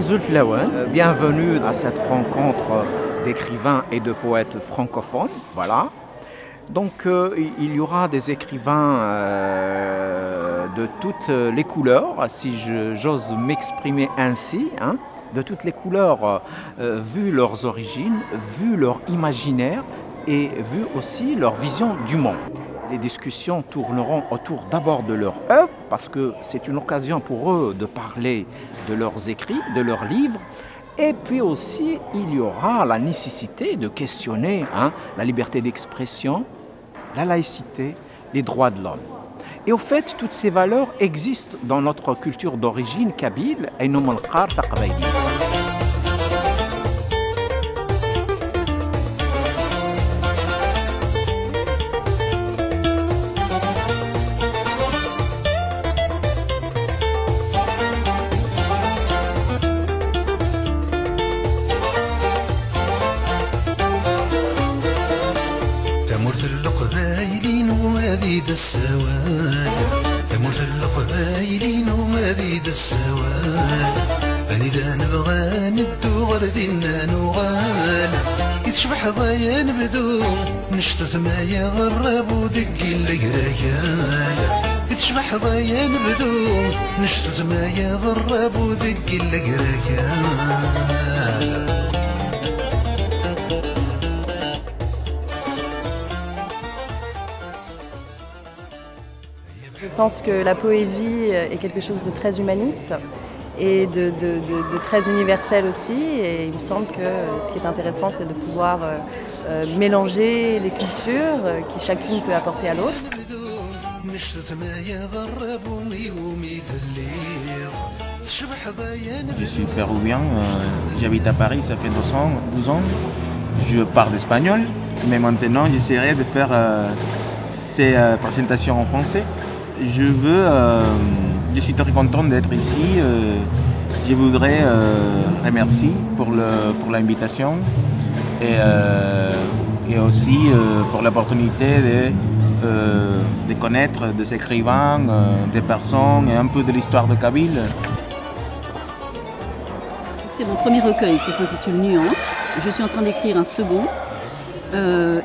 Zulf Lawan, bienvenue à cette rencontre d'écrivains et de poètes francophones. Voilà. Donc il y aura des écrivains de toutes les couleurs, si j'ose m'exprimer ainsi, hein, de toutes les couleurs, vu leurs origines, vu leur imaginaire et vu aussi leur vision du monde. Les discussions tourneront autour d'abord de leur œuvre, parce que c'est une occasion pour eux de parler de leurs écrits, de leurs livres. Et puis aussi, il y aura la nécessité de questionner la liberté d'expression, la laïcité, les droits de l'homme. Et au fait, toutes ces valeurs existent dans notre culture d'origine kabyle, et non السواد تموت القبايلين ومديد السواد أنا إذا نبغى ندو غردنا نغال يتشبح ضيا نبدو نشطت ما يغرب ودق الرجال يتشبح ضيا نبدو نشطت ما يغرب ودق الرجال. Je pense que la poésie est quelque chose de très humaniste et de très universel aussi. Et il me semble que ce qui est intéressant, c'est de pouvoir mélanger les cultures qui chacune peut apporter à l'autre. Je suis péruvien, j'habite à Paris, ça fait 12 ans. Je parle espagnol, mais maintenant j'essaierai de faire ces présentations en français. Je suis très content d'être ici. Je voudrais remercier pour l'invitation et aussi pour l'opportunité de connaître des écrivains, des personnes et un peu de l'histoire de Kabyle. C'est mon premier recueil qui s'intitule Nuances. Je suis en train d'écrire un second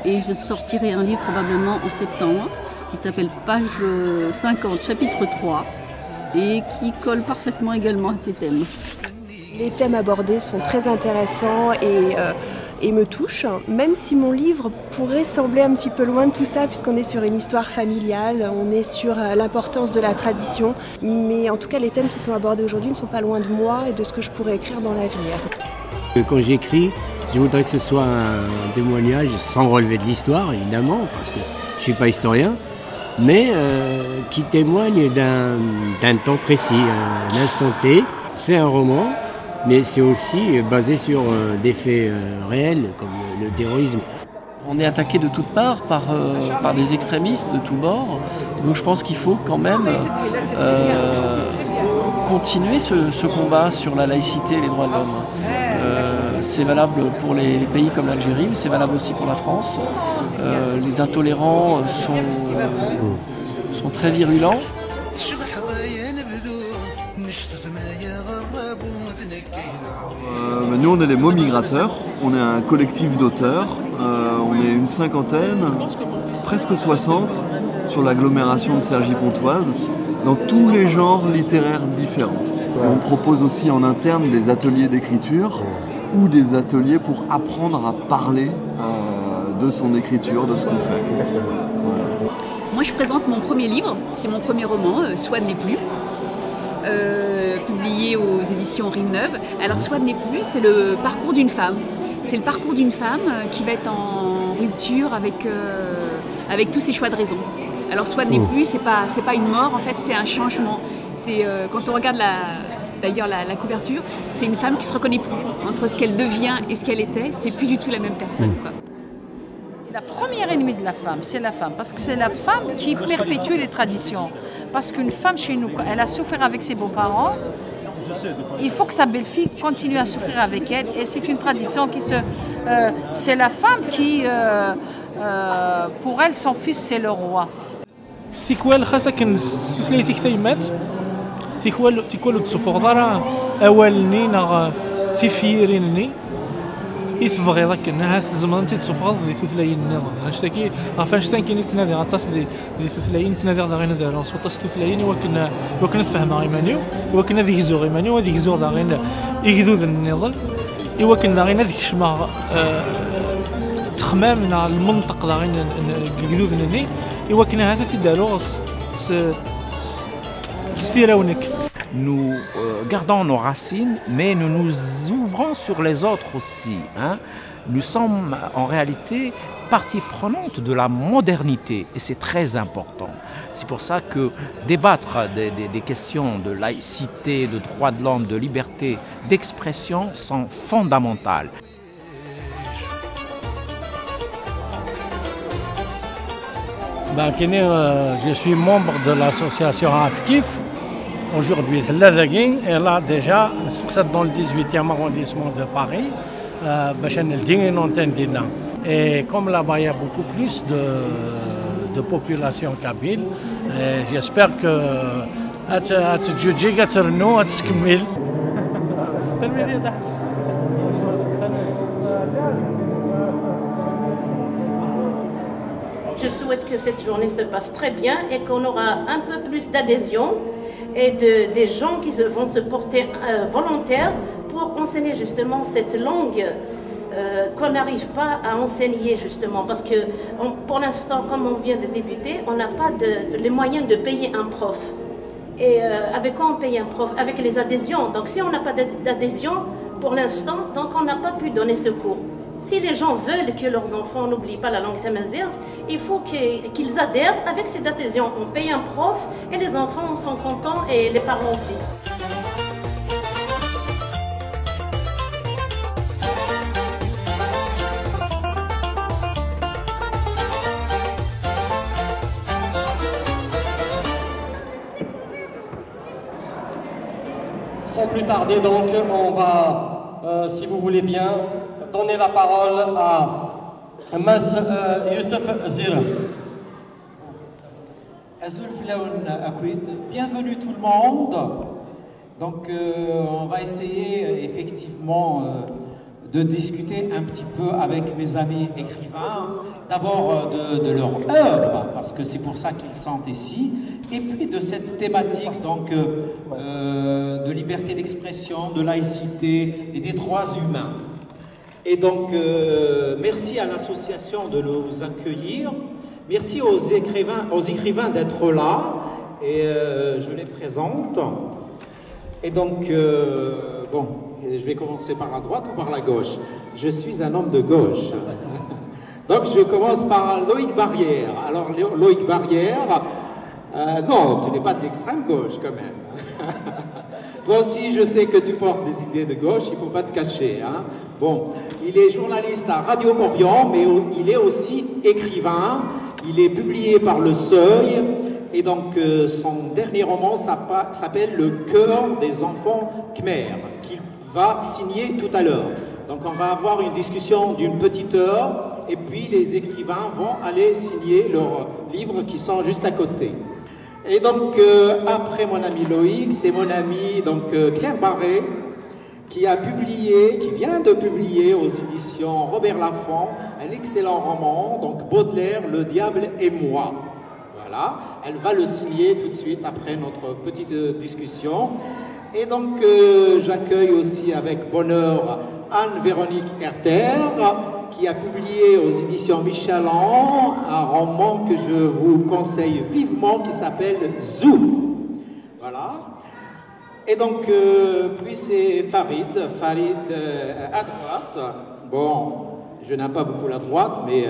et je sortirai un livre probablement en septembre, qui s'appelle Page 50, chapitre 3, et qui colle parfaitement également à ces thèmes. Les thèmes abordés sont très intéressants et me touchent, même si mon livre pourrait sembler un petit peu loin de tout ça, puisqu'on est sur une histoire familiale, on est sur l'importance de la tradition, mais en tout cas les thèmes qui sont abordés aujourd'hui ne sont pas loin de moi et de ce que je pourrais écrire dans l'avenir. Quand j'écris, je voudrais que ce soit un témoignage sans relever de l'histoire, évidemment, parce que je ne suis pas historien, mais qui témoigne d'un temps précis, un instant T. C'est un roman, mais c'est aussi basé sur des faits réels, comme le terrorisme. On est attaqué de toutes parts par des extrémistes de tous bords, donc je pense qu'il faut quand même continuer ce combat sur la laïcité et les droits de l'homme. C'est valable pour les pays comme l'Algérie, mais c'est valable aussi pour la France. Les intolérants sont très virulents. Nous on est les mots migrateurs, on est un collectif d'auteurs, on est une cinquantaine, presque 60 sur l'agglomération de Cergy-Pontoise, dans tous les genres littéraires différents. On propose aussi en interne des ateliers d'écriture ou des ateliers pour apprendre à parler de son écriture, de ce qu'on fait. Moi je présente mon premier livre, c'est mon premier roman, Soit n'est plus, publié aux éditions Rive Neuve. Alors Soit n'est plus, c'est le parcours d'une femme. C'est le parcours d'une femme qui va être en rupture avec tous ses choix de raison. Alors Soit n'est plus, c'est pas une mort, en fait c'est un changement. Quand on regarde d'ailleurs la couverture, c'est une femme qui se reconnaît plus. Entre ce qu'elle devient et ce qu'elle était, c'est plus du tout la même personne, quoi. La première ennemie de la femme, c'est la femme, parce que c'est la femme qui perpétue les traditions. Parce qu'une femme chez nous, elle a souffert avec ses beaux-parents, il faut que sa belle-fille continue à souffrir avec elle, et c'est une tradition c'est la femme qui, pour elle, son fils, c'est le roi. تيكوال خاصة كنستثني تيكتايمات تيكوال تصفو غدارة أولني نغ ثفيريني يسبغي ذاك الناس زمان تتسفرض ذي سوسلاين النظام نشتكي عفاش كاين يتنادي غطاس ذي سوسلاين تنادي غير دارو سوطاس سوسلاين وكنا تفهم غيمانيو وكنا ذيك زوغ غيمانيو وذيك زوغ غير يجذوذ النظام وكنا غير ذيك شما تخمامنا المنطق غير يجذوذ نني وكنا هذا في دارو ستيراونك. Nous gardons nos racines, mais nous nous ouvrons sur les autres aussi. Hein. Nous sommes en réalité partie prenante de la modernité et c'est très important. C'est pour ça que débattre des questions de laïcité, de droits de l'homme, de liberté, d'expression sont fondamentales. Je suis membre de l'association AFKIF. Aujourd'hui, elle a déjà dans le 18e arrondissement de Paris, et comme là-bas il y a beaucoup plus de population kabyle, j'espère que je souhaite que cette journée se passe très bien et qu'on aura un peu plus d'adhésion et des gens qui vont se porter volontaires pour enseigner justement cette langue qu'on n'arrive pas à enseigner justement parce que pour l'instant, comme on vient de débuter, on n'a pas les moyens de payer un prof. Et avec quoi on paye un prof? Avec les adhésions. Donc si on n'a pas d'adhésion pour l'instant, donc on n'a pas pu donner ce cours. Si les gens veulent que leurs enfants n'oublient pas la langue tamazight, il faut qu'ils adhèrent avec cette adhésion. On paye un prof et les enfants sont contents et les parents aussi. Sans plus tarder donc, on va, si vous voulez bien, donner la parole à Mas Youssef Zira. Bienvenue tout le monde. Donc on va essayer effectivement de discuter un petit peu avec mes amis écrivains, d'abord de leur œuvre, parce que c'est pour ça qu'ils sont ici, et puis de cette thématique donc, de liberté d'expression, de laïcité et des droits humains. Et donc, merci à l'association de nous accueillir, merci aux écrivains d'être là, et je les présente. Et donc, bon, je vais commencer par la droite ou par la gauche. Je suis un homme de gauche. Donc, je commence par Loïc Barrière. Alors, Loïc Barrière, non, tu n'es pas d'extrême gauche quand même. Toi aussi, je sais que tu portes des idées de gauche, il ne faut pas te cacher. Hein. Bon, il est journaliste à Radio Orient, mais il est aussi écrivain. Il est publié par Le Seuil. Et donc, son dernier roman s'appelle Le cœur des enfants khmers, qu'il va signer tout à l'heure. Donc, on va avoir une discussion d'une petite heure, et puis les écrivains vont aller signer leurs livres qui sont juste à côté. Et donc, après mon ami Loïc, c'est mon amie donc, Claire Barré, qui vient de publier aux éditions Robert Laffont un excellent roman, donc Baudelaire, Le diable et moi. Voilà, elle va le signer tout de suite après notre petite discussion. Et donc, j'accueille aussi avec bonheur Anne-Véronique Herter, qui a publié aux éditions Michelin un roman que je vous conseille vivement qui s'appelle Zou. Voilà. Et donc, puis c'est Farid à droite. Bon, je n'aime pas beaucoup la droite, mais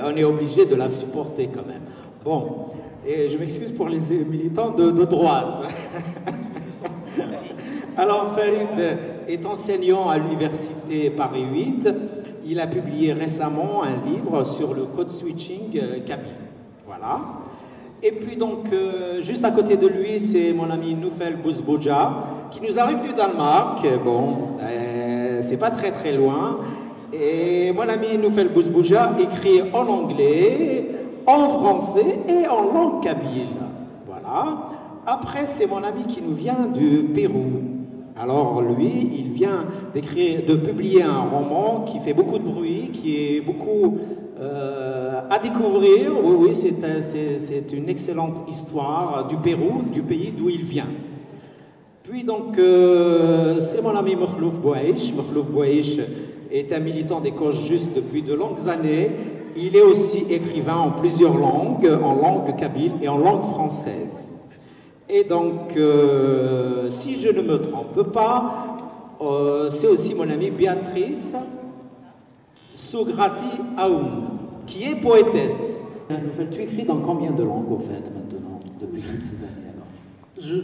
on est obligé de la supporter quand même. Bon, et je m'excuse pour les militants de droite. Alors, Farid est enseignant à l'université Paris 8. Il a publié récemment un livre sur le code switching kabyle. Voilà. Et puis donc, juste à côté de lui, c'est mon ami Noufel Bouzbouja, qui nous arrive du Danemark. Bon, c'est pas très très loin. Et mon ami Noufel Bouzbouja écrit en anglais, en français et en langue kabyle. Voilà. Après, c'est mon ami qui nous vient du Pérou. Alors lui, il vient de publier un roman qui fait beaucoup de bruit, qui est beaucoup à découvrir. Oui, oui, c'est une excellente histoire du Pérou, du pays d'où il vient. Puis donc, c'est mon ami Mkhlouf Bouaïch. Mkhlouf Bouaïch est un militant des causes justes depuis de longues années. Il est aussi écrivain en plusieurs langues, en langue kabyle et en langue française. Et donc, si je ne me trompe pas, c'est aussi mon amie Béatrice Sougrati Aoun, qui est poétesse. Tu écris dans combien de langues, au fait, maintenant, depuis toutes ces années alors?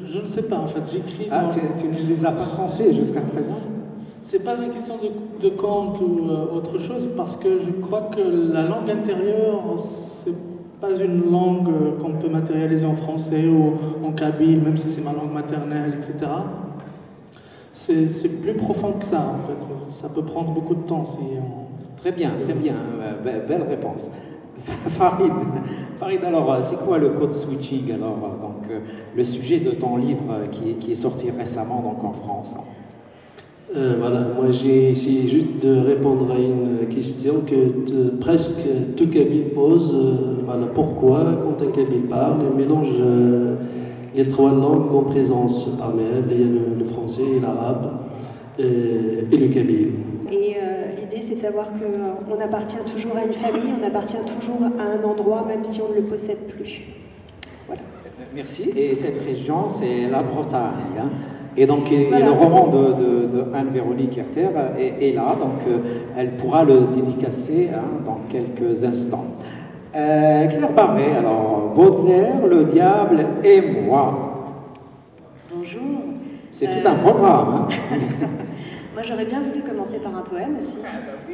Je ne sais pas, en fait, j'écris... Ah, tu ne les as pas comptés jusqu'à présent? C'est pas une question de compte ou autre chose, parce que je crois que la langue intérieure, c'est pas une langue qu'on peut matérialiser en français ou en kabyle, même si c'est ma langue maternelle, etc. C'est plus profond que ça, en fait. Ça peut prendre beaucoup de temps. Très bien, belle réponse. Farid, alors, c'est quoi le code switching, alors, donc, le sujet de ton livre qui est sorti récemment, donc, en France? Voilà, moi j'ai essayé juste de répondre à une question que presque tout Kabyle pose. Voilà, pourquoi, quand un Kabyle parle, il mélange les trois langues en présence parmi elles, il y a le français, l'arabe et le Kabyle. Et l'idée, c'est de savoir qu'on appartient toujours à une famille, on appartient toujours à un endroit, même si on ne le possède plus. Voilà. Merci. Et cette région, c'est la Bretagne. Hein. Et donc, voilà. Le roman de Anne-Véronique Herter est là, donc elle pourra le dédicacer dans quelques instants. Claire Barret, alors, Baudelaire, le diable et moi. Bonjour. C'est tout un programme. Hein. Moi, j'aurais bien voulu commencer par un poème aussi.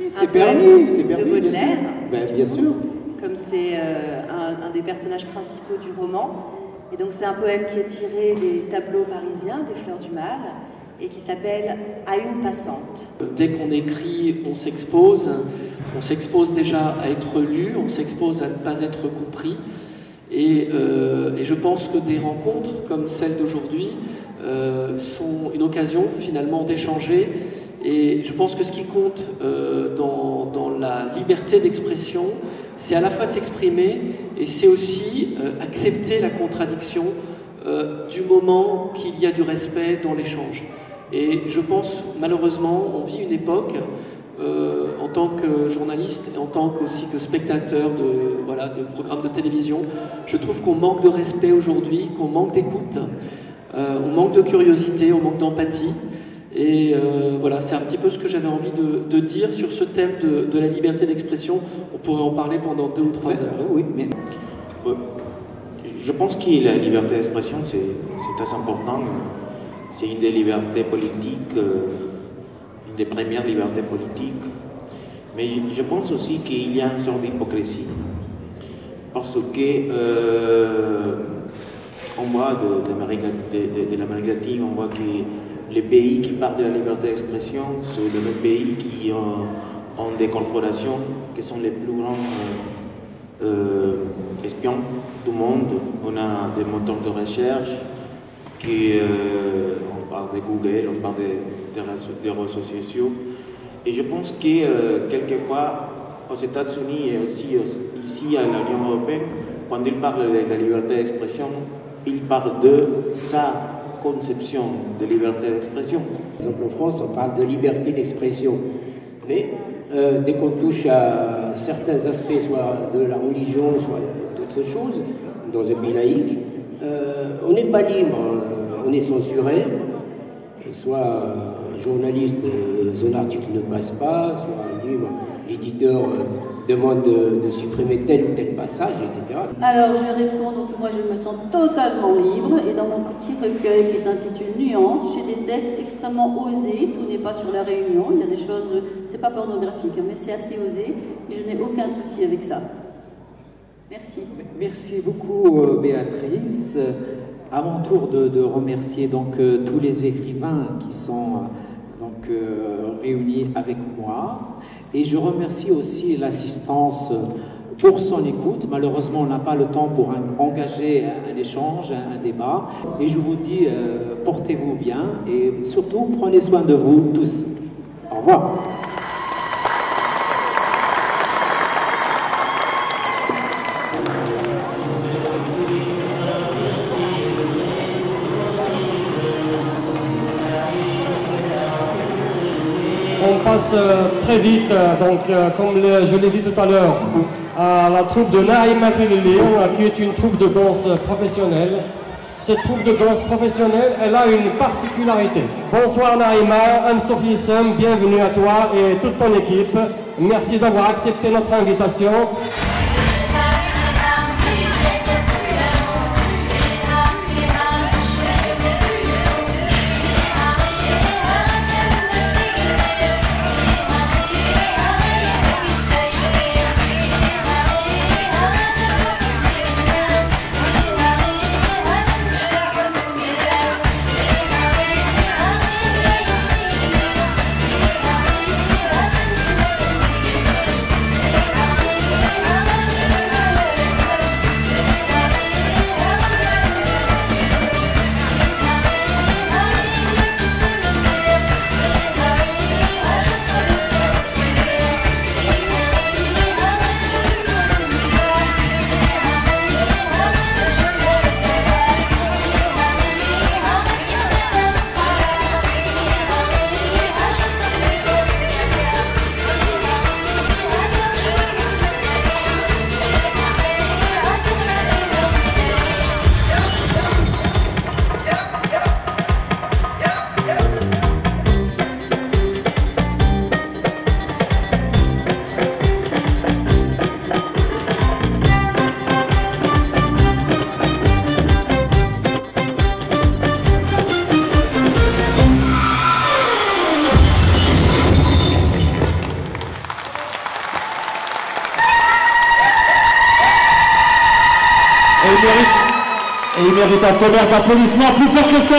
C'est permis, de Baudelaire. Bien sûr. Comme c'est un des personnages principaux du roman. Et donc c'est un poème qui est tiré des tableaux parisiens, des Fleurs du Mal, et qui s'appelle « À une passante ». Dès qu'on écrit, on s'expose déjà à être lu, on s'expose à ne pas être compris. Et je pense que des rencontres comme celle d'aujourd'hui sont une occasion finalement d'échanger. Et je pense que ce qui compte dans la liberté d'expression, c'est à la fois de s'exprimer et c'est aussi accepter la contradiction du moment qu'il y a du respect dans l'échange. Et je pense, malheureusement, on vit une époque, en tant que journaliste et en tant qu'aussi que spectateur de programmes de télévision, je trouve qu'on manque de respect aujourd'hui, qu'on manque d'écoute, on manque de curiosité, on manque d'empathie. Et voilà, c'est un petit peu ce que j'avais envie de dire sur ce thème de la liberté d'expression. On pourrait en parler pendant 2 ou 3 heures. Oui, mais je pense que la liberté d'expression, c'est très important. C'est une des libertés politiques, une des premières libertés politiques. Mais je pense aussi qu'il y a une sorte d'hypocrisie. Parce que on voit de l'Amérique latine, on voit que les pays qui parlent de la liberté d'expression sont les mêmes pays qui ont des corporations qui sont les plus grands espions du monde. On a des moteurs de recherche, on parle de Google, on parle des réseaux sociaux. Et je pense que quelquefois, aux États-Unis et aussi ici à l'Union européenne, quand ils parlent de la liberté d'expression, ils parlent de sa conception de liberté d'expression. Donc en France, on parle de liberté d'expression, mais dès qu'on touche à certains aspects, soit de la religion, soit d'autres choses, dans un pays laïque, on n'est pas libre, on est censuré, soit un journaliste, son article ne passe pas, soit un livre, l'éditeur demande de supprimer tel ou tel passage, etc. Alors je vais répondre que moi je me sens totalement libre et dans mon petit recueil qui s'intitule Nuances, j'ai des textes extrêmement osés, tout n'est pas sur la Réunion, il y a des choses, c'est pas pornographique, mais c'est assez osé et je n'ai aucun souci avec ça. Merci. Merci beaucoup Béatrice. À mon tour de remercier donc tous les écrivains qui sont réunis avec moi. Et je remercie aussi l'assistance pour son écoute. Malheureusement, on n'a pas le temps pour engager un échange, un débat. Et je vous dis, portez-vous bien et surtout, prenez soin de vous tous. Au revoir. On passe très vite, donc comme je l'ai dit tout à l'heure, à la troupe de Naïma Khalili, qui est une troupe de danse professionnelle. Cette troupe de danse professionnelle, elle a une particularité. Bonsoir Naïma, Anne-Sophie Sem, bienvenue à toi et toute ton équipe. Merci d'avoir accepté notre invitation. Et il mérite un tonnerre d'applaudissements plus fort que ça.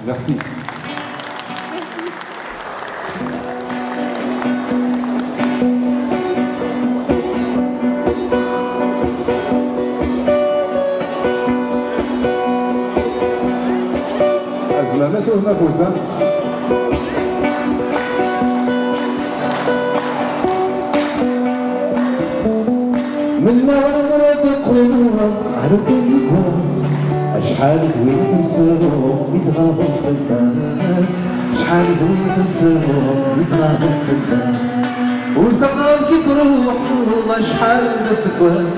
Merci. شحال وكان يكواس شحال دويت الزهور يتغاضوا في الناس شحال دويت الزهور يتغاضوا في الناس وثقام كي تروح والله شحال ناس كواس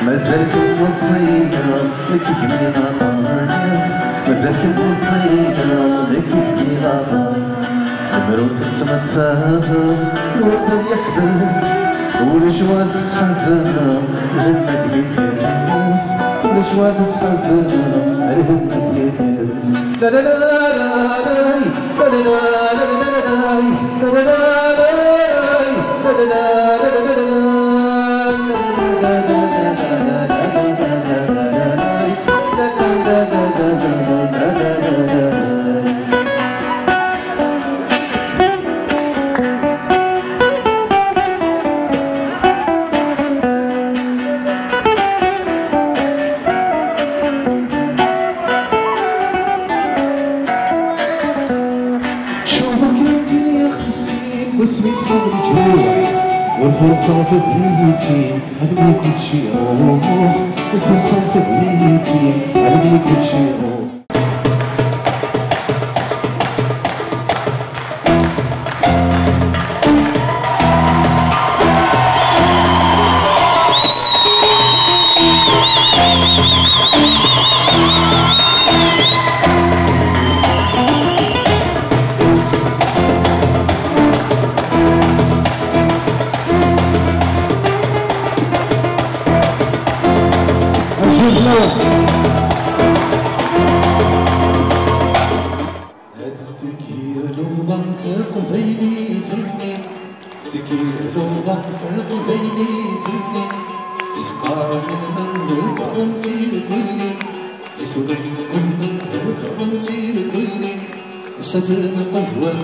مازالكم وصينا كيف من غطاس مازالكم وصينا كيف من غطاس عمرو تسمى تسافر الوقت يحبس والجواد تحزن الهمة يدرس والجواد تحزن الهمة يدرس لا لا لا لا لا لا لا لا لا لا واسمي صغر جوع والفرصة في بنيتي علمي كل شي روح الفرصة في بنيتي علمي كل شي روح هاد الدكير لوضع ثق بيني ثني دكير لوضع ثق بيني ثني سيقار من ذكرتي لكلي ذكر كل من ذكرتي لكلي ستن قهوة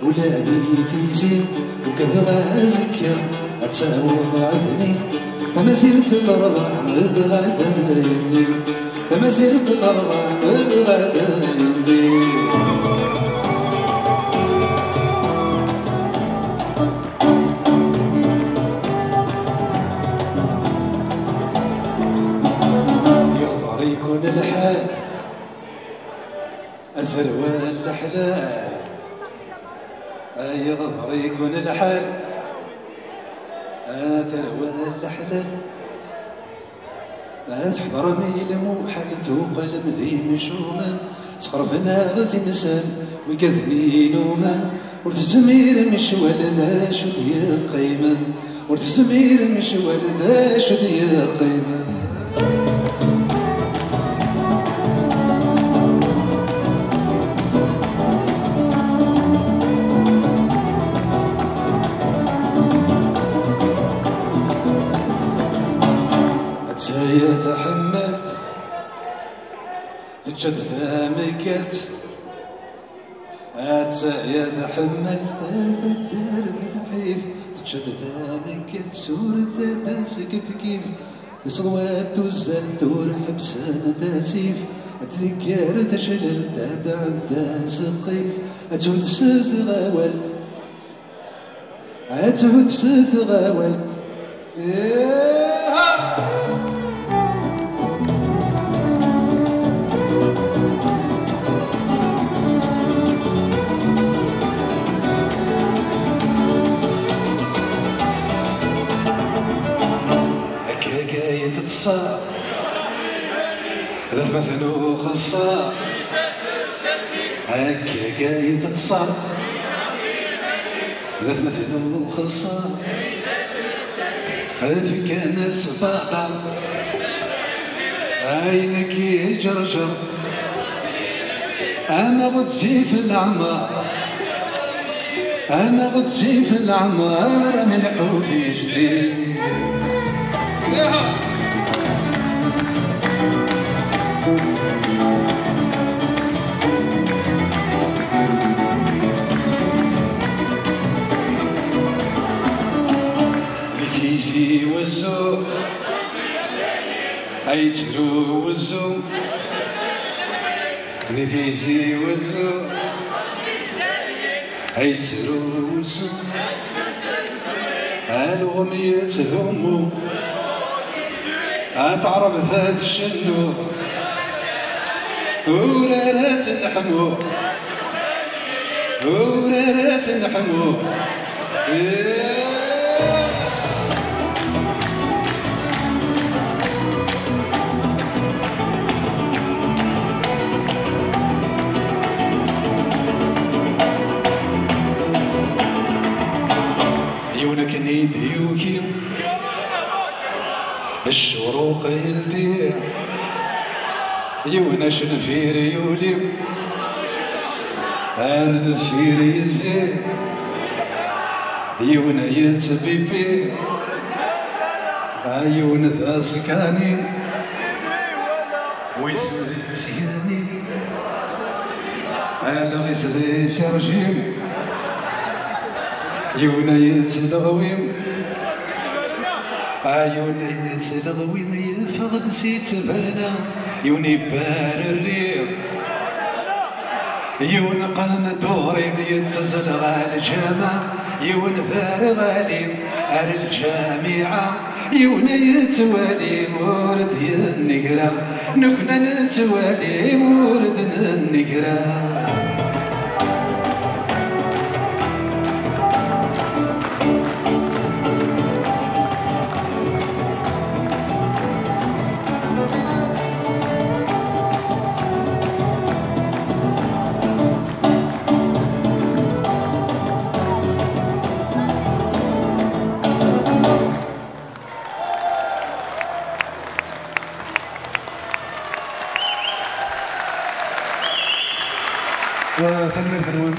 ولا بي في زين وكذا زكا أتساوض عذني فما زلت الأربع إذ غدايني فما زلت الأربع إذ غدايني يظهر يكون الحال أثروى الأحلال يظهر يكون الحال ثروى الأحلال تحضر ميل موحل ثوق المذي مشوما سخرفنا غثي مسال وكذني نوما ورث زمير مش ولدا شد يا قيما ورث زمير مش ولدا شد يا قيما تسايا تحملت تجد ثامكت تسايا تحملت تدار الحيف تجد ثامكت سورة تاس كيف كيف تصوات تزل تور حبسان تاسيف تذكر تشلل تعدى سقيف تعود ست غاولت تعود ست غاولت تتصار ثلاث مثل وخصار هكا جاي تتصار ثلاث مثل وخصار في كان سباقة عينك يجرجر أنا غتزي في الأعمار أنا غتزي في الأعمار أنا الحوفي جديد لتيزي والزوم عيترو والزوم لتيزي والزوم عيترو والزوم الغمية همو أتعرب ذات الشنو ورارات نحمو ورارات نحمو يونك نيدي يوكي الشروق يلدي يونا شنفير يولي الفير يزي يونا يتبيبي عيون ذا سكاني ويسري سياني على غيسري سرجيم يونا يتلغويم عيون يتلغويم يفقد سيت برنا يوني بار الريم يون قان دوري يتزلغ على الجامعة يون ثار غالي على الجامعة يون يتوالي مورد النقرة نكنا نتوالي مورد النقرة وثمن الحلوان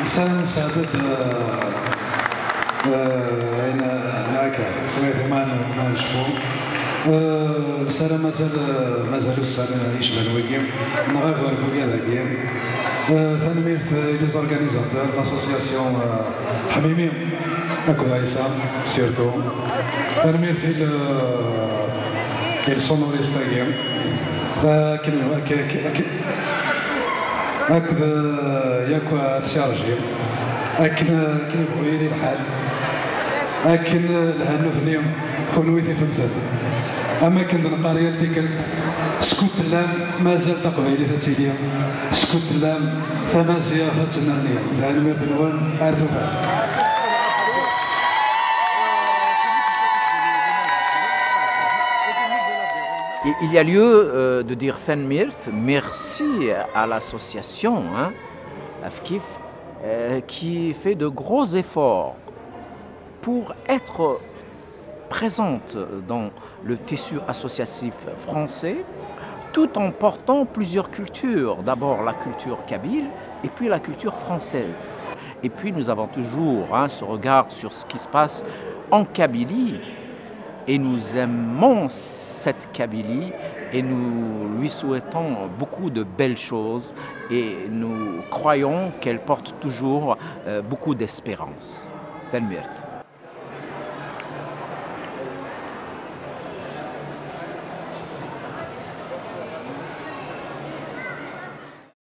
إنسان سعدت أنا معك سويت ثمان ما نشوفو سنة مازال السنة يشبه الويكيم نغير بوكا ذاكيم ثاني لي زورغانيزاتور لاسوسياسيون حميمي هكذا عيسى سيرتو ثاني في السونوريست كيم هكذا ياكوا تشارجي هكذا كيف ويلي الحال هكذا الهنفني خنويتي في المثل اما كنت نقاري ديك سكوت اللام مازال تقبيلي ثاتيليا سكوت اللام ثمازيا ثاتنرني ثاني مثل وان عرفوا فيها. Il y a lieu de dire Fenmirth, merci à l'association Afkif qui fait de gros efforts pour être présente dans le tissu associatif français tout en portant plusieurs cultures. D'abord la culture kabyle et puis la culture française. Et puis nous avons toujours ce regard sur ce qui se passe en Kabylie. Et nous aimons cette Kabylie et nous lui souhaitons beaucoup de belles choses et nous croyons qu'elle porte toujours beaucoup d'espérance. Fenmirth.